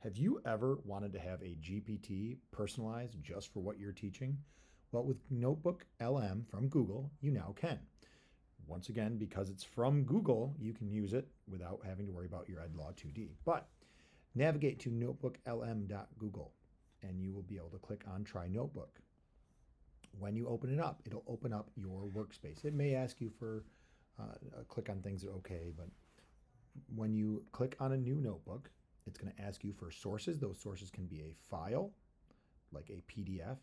Have you ever wanted to have a GPT personalized just for what you're teaching? Well, with Notebook LM from Google, you now can. Once again, because it's from Google, you can use it without having to worry about your EdLaw 2D. But navigate to notebooklm.google and you will be able to click on Try Notebook. When you open it up, it'll open up your workspace. It may ask you for click on things that are okay, but when you click on a new notebook, it's going to ask you for sources. Those sources can be a file, like a PDF,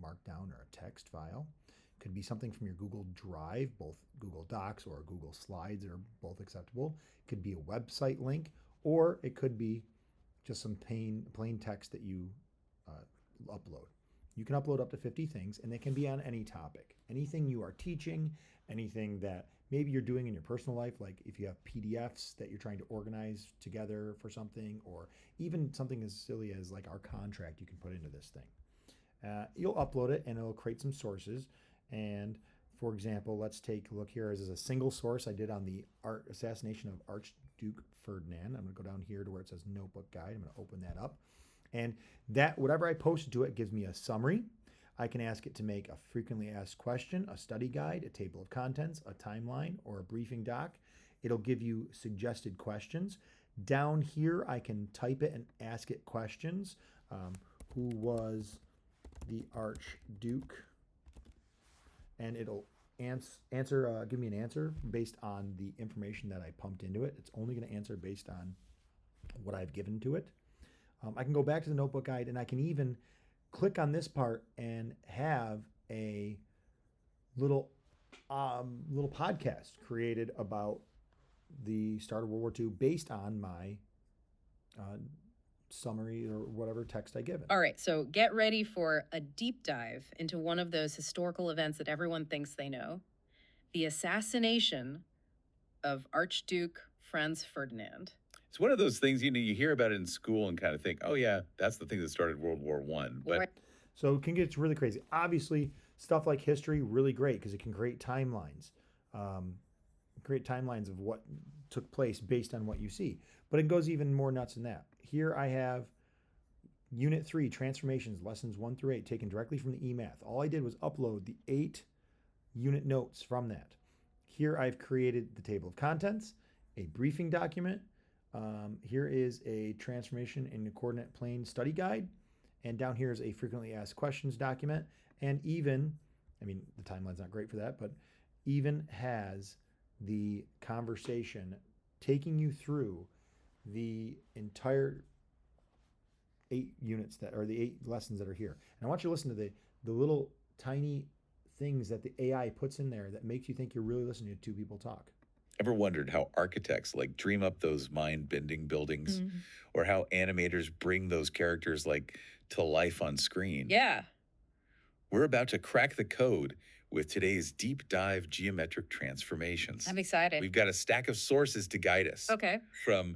Markdown, or a text file. It could be something from your Google Drive, both Google Docs or Google Slides are both acceptable. It could be a website link, or it could be just some plain text that you upload. You can upload up to 50 things, and they can be on any topic. Anything you are teaching, anything that maybe you're doing in your personal life, like if you have PDFs that you're trying to organize together for something, or even something as silly as like our contract you can put into this thing. You'll upload it, and it'll create some sources. And for example, let's take a look here. This is a single source I did on the assassination of Archduke Ferdinand. I'm going to go down here to where it says Notebook Guide. I'm going to open that up. And that, whatever I posted to it, gives me a summary. I can ask it to make a frequently asked question, a study guide, a table of contents, a timeline, or a briefing doc. It'll give you suggested questions. Down here, I can type it and ask it questions. Who was the Archduke? And it'll give me an answer based on the information that I pumped into it. It's only going to answer based on what I've given to it. I can go back to the notebook guide, and I can even click on this part and have a little podcast created about the start of World War II based on my summary or whatever text I give it. All right, so get ready for a deep dive into one of those historical events that everyone thinks they know, the assassination of Archduke Franz Ferdinand. It's one of those things, you hear about it in school and kind of think, oh yeah, that's the thing that started World War One. But so it can get really crazy. Obviously, stuff like history, really great because it can create timelines. Create timelines of what took place based on what you see. But it goes even more nuts than that. Here I have Unit 3, Transformations, Lessons 1 through 8, taken directly from the eMath. All I did was upload the 8 unit notes from that. Here I've created the table of contents, a briefing document. Here is a transformation in the coordinate plane study guide. And down here is a frequently asked questions document. And even, the timeline's not great for that, but even has the conversation taking you through the entire 8 units that are the 8 lessons that are here. And I want you to listen to the little tiny things that the AI puts in there that makes you think you're really listening to 2 people talk. Ever wondered how architects dream up those mind-bending buildings, or how animators bring those characters to life on screen? Yeah. We're about to crack the code with today's deep dive geometric transformations. I'm excited. We've got a stack of sources to guide us. Okay. From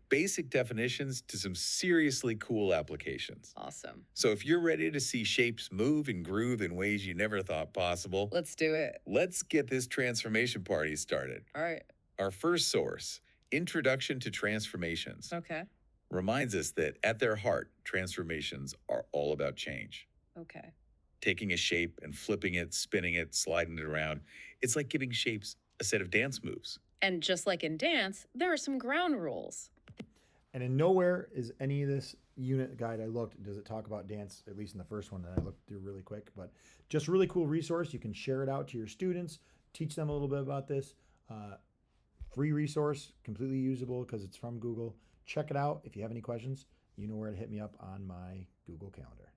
basic definitions to some seriously cool applications. Awesome. So if you're ready to see shapes move and groove in ways you never thought possible, let's do it. Let's get this transformation party started. All right. Our first source, Introduction to Transformations. Okay. Reminds us that at their heart, transformations are all about change. Okay. Taking a shape and flipping it, spinning it, sliding it around. It's like giving shapes a set of dance moves. And just like in dance, there are some ground rules. And in nowhere is any of this unit guide I looked, does it talk about dance, at least in the first one that I looked through really quick. But just really cool resource. You can share it out to your students, teach them a little bit about this. Free resource, completely usable because it's from Google. Check it out. If you have any questions, you know where to hit me up on my Google Calendar.